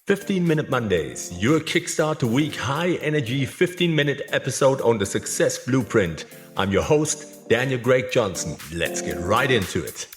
15-Minute Mondays, your kickstart to week high-energy 15-minute episode on the Success Blueprint. I'm your host, Daniel Greg Johnson. Let's get right into it.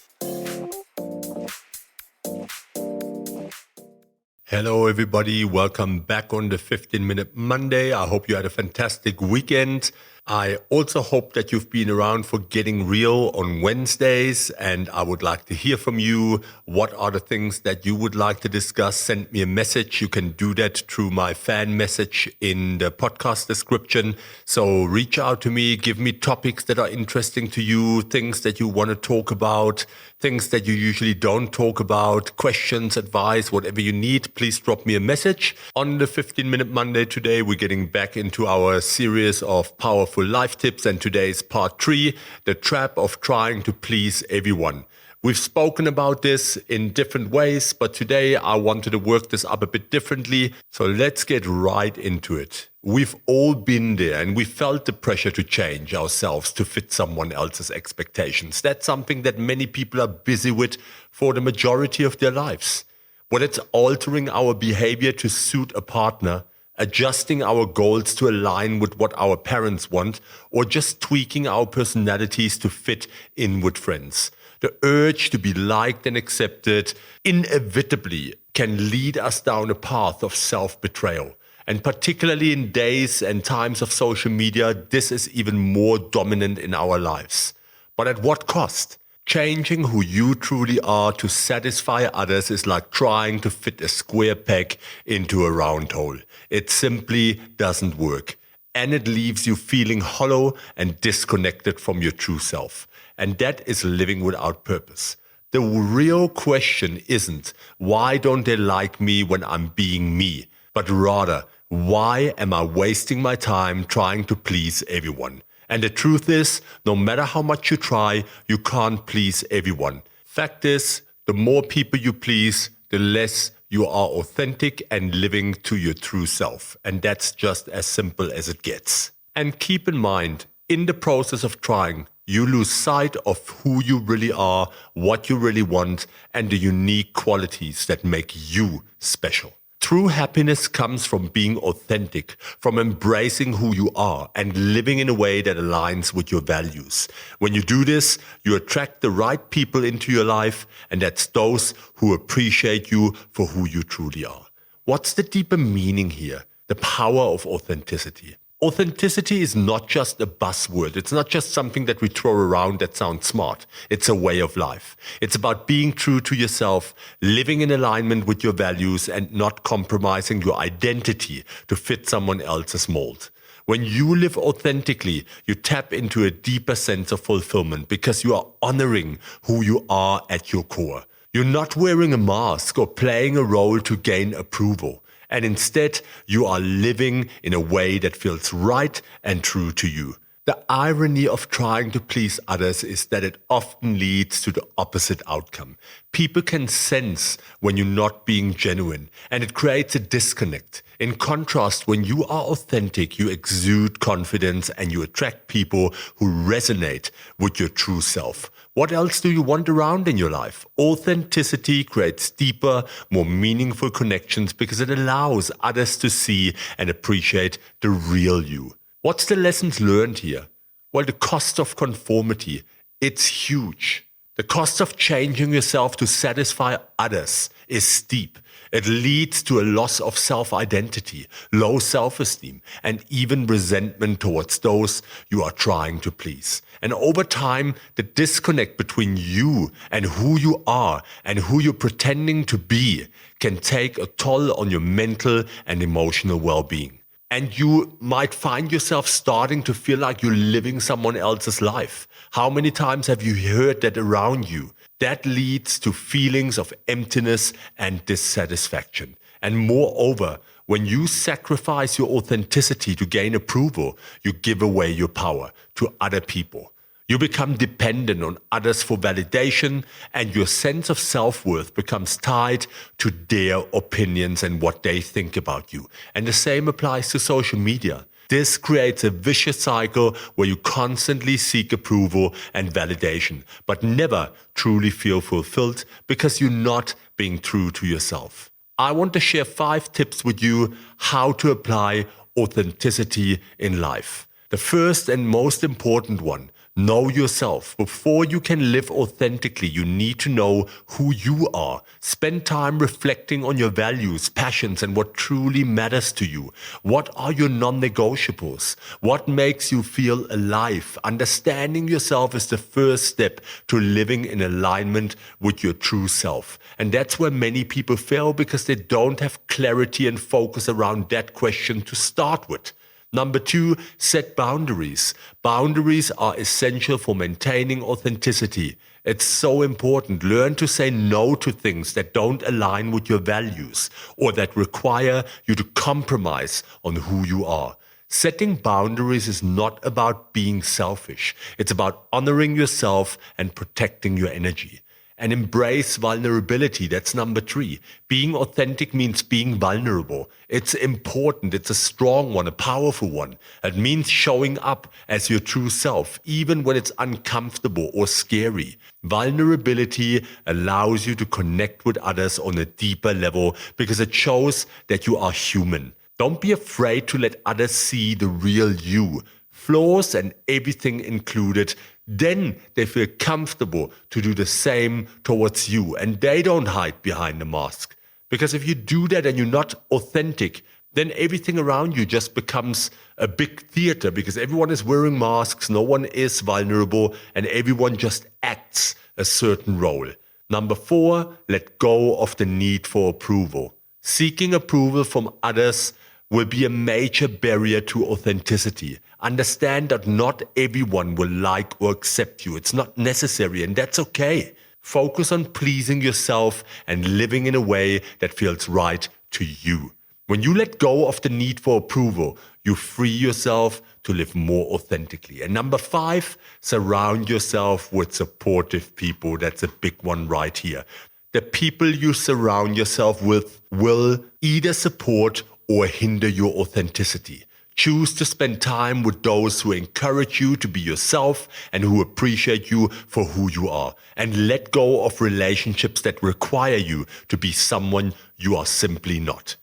Hello, everybody. Welcome back on the 15-Minute Monday. I hope you had a fantastic weekend. I also hope that you've been around for Getting Real on Wednesdays, and I would like to hear from you. What are the things that you would like to discuss? Send me a message. You can do that through my fan message in the podcast description. So reach out to me, give me topics that are interesting to you, things that you want to talk about, things that you usually don't talk about, questions, advice, whatever you need. Please drop me a message. On the 15-Minute Monday today, we're getting back into our series of powerful life tips, and today is part 3, the trap of trying to please everyone. We've spoken about this in different ways, but today I wanted to work this up a bit differently. So let's get right into it. We've all been there and we felt the pressure to change ourselves to fit someone else's expectations. That's something that many people are busy with for the majority of their lives. Whether it's altering our behavior to suit a partner, adjusting our goals to align with what our parents want, or just tweaking our personalities to fit in with friends. The urge to be liked and accepted inevitably can lead us down a path of self-betrayal. And particularly in days and times of social media, this is even more dominant in our lives. But at what cost? Changing who you truly are to satisfy others is like trying to fit a square peg into a round hole. It simply doesn't work. And it leaves you feeling hollow and disconnected from your true self. And that is living without purpose. The real question isn't, why don't they like me when I'm being me? But rather, why am I wasting my time trying to please everyone? And the truth is, no matter how much you try, you can't please everyone. Fact is, the more people you please, the less you are authentic and living to your true self. And that's just as simple as it gets. And keep in mind, in the process of trying, you lose sight of who you really are, what you really want, and the unique qualities that make you special. True happiness comes from being authentic, from embracing who you are and living in a way that aligns with your values. When you do this, you attract the right people into your life, and that's those who appreciate you for who you truly are. What's the deeper meaning here? The power of authenticity. Authenticity is not just a buzzword. It's not just something that we throw around that sounds smart. It's a way of life. It's about being true to yourself, living in alignment with your values, and not compromising your identity to fit someone else's mold. When you live authentically, you tap into a deeper sense of fulfillment because you are honoring who you are at your core. You're not wearing a mask or playing a role to gain approval. And instead, you are living in a way that feels right and true to you. The irony of trying to please others is that it often leads to the opposite outcome. People can sense when you're not being genuine, and it creates a disconnect. In contrast, when you are authentic, you exude confidence and you attract people who resonate with your true self. What else do you want around in your life? Authenticity creates deeper, more meaningful connections because it allows others to see and appreciate the real you. What's the lessons learned here? Well, the cost of conformity, it's huge. The cost of changing yourself to satisfy others is steep. It leads to a loss of self-identity, low self-esteem, and even resentment towards those you are trying to please. And over time, the disconnect between you and who you are and who you're pretending to be can take a toll on your mental and emotional well-being. And you might find yourself starting to feel like you're living someone else's life. How many times have you heard that around you? That leads to feelings of emptiness and dissatisfaction. And moreover, when you sacrifice your authenticity to gain approval, you give away your power to other people. You become dependent on others for validation, and your sense of self-worth becomes tied to their opinions and what they think about you. And the same applies to social media. This creates a vicious cycle where you constantly seek approval and validation, but never truly feel fulfilled because you're not being true to yourself. I want to share 5 tips with you how to apply authenticity in life. The first and most important one, know yourself. Before you can live authentically, you need to know who you are. Spend time reflecting on your values, passions, and what truly matters to you. What are your non-negotiables? What makes you feel alive? Understanding yourself is the first step to living in alignment with your true self. And that's where many people fail because they don't have clarity and focus around that question to start with. Number 2, set boundaries. Boundaries are essential for maintaining authenticity. It's so important. Learn to say no to things that don't align with your values or that require you to compromise on who you are. Setting boundaries is not about being selfish. It's about honoring yourself and protecting your energy. And embrace vulnerability. That's number 3. Being authentic means being vulnerable. It's important. It's a strong one, a powerful one. It means showing up as your true self, even when it's uncomfortable or scary. Vulnerability allows you to connect with others on a deeper level because it shows that you are human. Don't be afraid to let others see the real you, flaws and everything included. Then they feel comfortable to do the same towards you and they don't hide behind the mask. Because if you do that and you're not authentic, then everything around you just becomes a big theater because everyone is wearing masks, no one is vulnerable, and everyone just acts a certain role. Number 4, let go of the need for approval. Seeking approval from others will be a major barrier to authenticity. Understand that not everyone will like or accept you. It's not necessary, and that's okay. Focus on pleasing yourself and living in a way that feels right to you. When you let go of the need for approval, you free yourself to live more authentically. And number 5, surround yourself with supportive people. That's a big one right here. The people you surround yourself with will either support or hinder your authenticity. Choose to spend time with those who encourage you to be yourself and who appreciate you for who you are. And let go of relationships that require you to be someone you are simply not.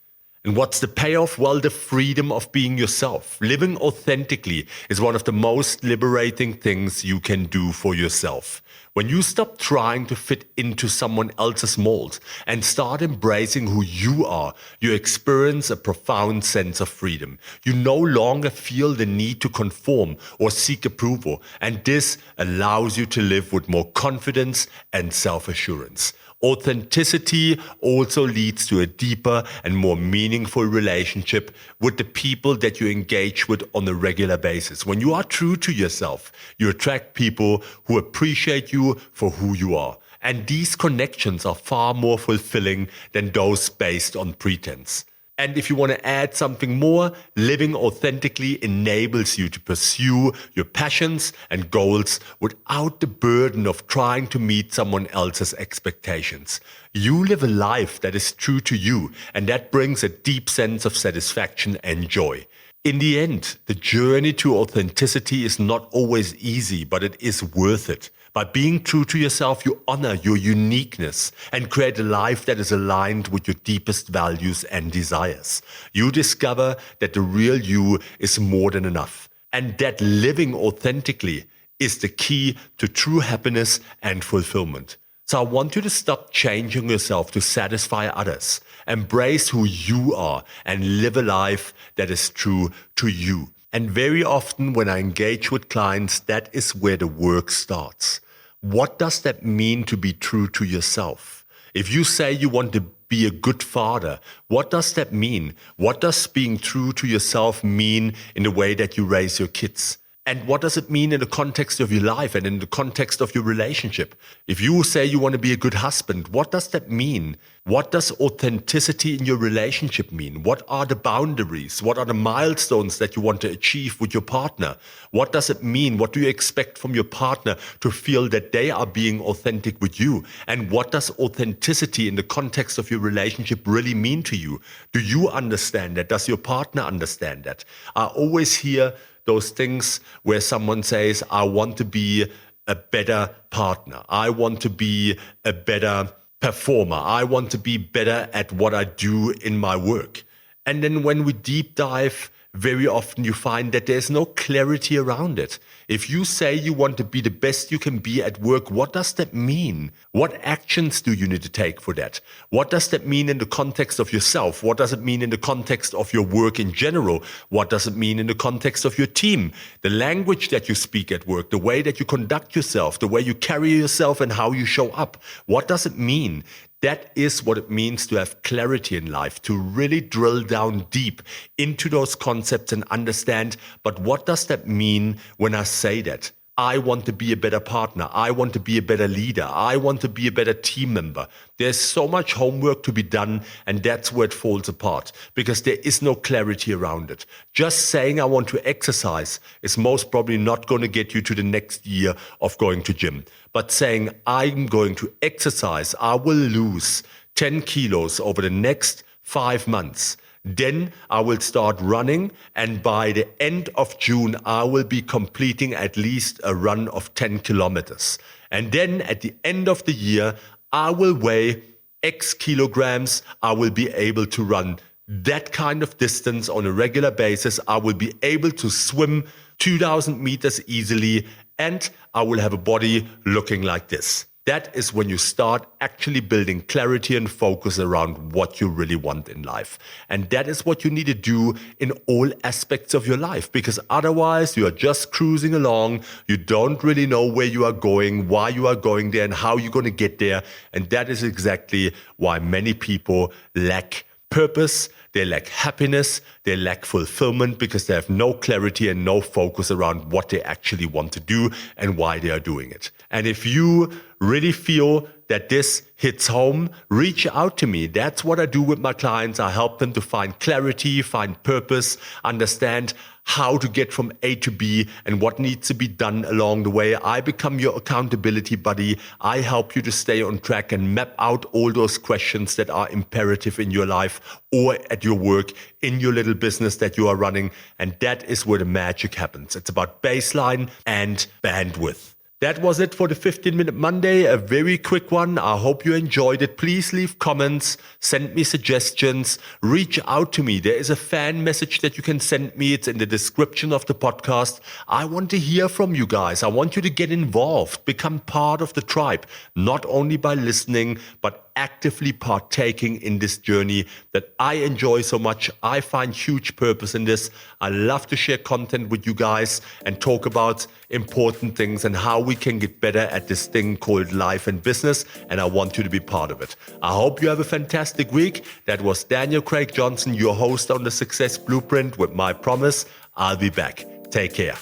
And what's the payoff? Well, the freedom of being yourself. Living authentically is one of the most liberating things you can do for yourself. When you stop trying to fit into someone else's mold and start embracing who you are, you experience a profound sense of freedom. You no longer feel the need to conform or seek approval, and this allows you to live with more confidence and self-assurance. Authenticity also leads to a deeper and more meaningful relationship with the people that you engage with on a regular basis. When you are true to yourself, you attract people who appreciate you for who you are. And these connections are far more fulfilling than those based on pretense. And if you want to add something more, living authentically enables you to pursue your passions and goals without the burden of trying to meet someone else's expectations. You live a life that is true to you, and that brings a deep sense of satisfaction and joy. In the end, the journey to authenticity is not always easy, but it is worth it. By being true to yourself, you honor your uniqueness and create a life that is aligned with your deepest values and desires. You discover that the real you is more than enough, and that living authentically is the key to true happiness and fulfillment. So I want you to stop changing yourself to satisfy others. Embrace who you are and live a life that is true to you. And very often when I engage with clients, that is where the work starts. What does that mean to be true to yourself? If you say you want to be a good father, what does that mean? What does being true to yourself mean in the way that you raise your kids? And what does it mean in the context of your life and in the context of your relationship? If you say you want to be a good husband, what does that mean? What does authenticity in your relationship mean? What are the boundaries? What are the milestones that you want to achieve with your partner? What does it mean? What do you expect from your partner to feel that they are being authentic with you? And what does authenticity in the context of your relationship really mean to you? Do you understand that? Does your partner understand that? I always hear those things where someone says, I want to be a better partner. I want to be a better performer. I want to be better at what I do in my work. And then when we deep dive, very often you find that there's no clarity around it. If you say you want to be the best you can be at work, what does that mean? What actions do you need to take for that? What does that mean in the context of yourself? What does it mean in the context of your work in general? What does it mean in the context of your team? The language that you speak at work, the way that you conduct yourself, the way you carry yourself and how you show up. What does it mean? That is what it means to have clarity in life, to really drill down deep into those concepts and understand, but what does that mean when I say that? I want to be a better partner. I want to be a better leader. I want to be a better team member. There's so much homework to be done, and that's where it falls apart because there is no clarity around it. Just saying I want to exercise is most probably not going to get you to the next year of going to gym. But saying I'm going to exercise, I will lose 10 kilos over the next 5 months. Then I will start running, and by the end of June, I will be completing at least a run of 10 kilometers. And then at the end of the year, I will weigh X kilograms. I will be able to run that kind of distance on a regular basis. I will be able to swim 2,000 meters easily, and I will have a body looking like this. That is when you start actually building clarity and focus around what you really want in life. And that is what you need to do in all aspects of your life, because otherwise you are just cruising along. You don't really know where you are going, why you are going there, and how you're going to get there. And that is exactly why many people lack purpose, they lack happiness, they lack fulfillment because they have no clarity and no focus around what they actually want to do and why they are doing it. And if you really feel that this hits home, reach out to me. That's what I do with my clients. I help them to find clarity, find purpose, understand how to get from A to B and what needs to be done along the way. I become your accountability buddy. I help you to stay on track and map out all those questions that are imperative in your life or at your work, in your little business that you are running. And that is where the magic happens. It's about baseline and bandwidth. That was it for the 15-Minute Monday, a very quick one. I hope you enjoyed it. Please leave comments, send me suggestions, reach out to me. There is a fan message that you can send me. It's in the description of the podcast. I want to hear from you guys. I want you to get involved, become part of the tribe, not only by listening, but actively partaking in this journey that I enjoy so much. I find huge purpose in this. I love to share content with you guys and talk about important things and how we can get better at this thing called life and business. And I want you to be part of it. I hope you have a fantastic week. That was Daniel Craig Johnson, your host on the Success Blueprint, with my promise, I'll be back. Take care.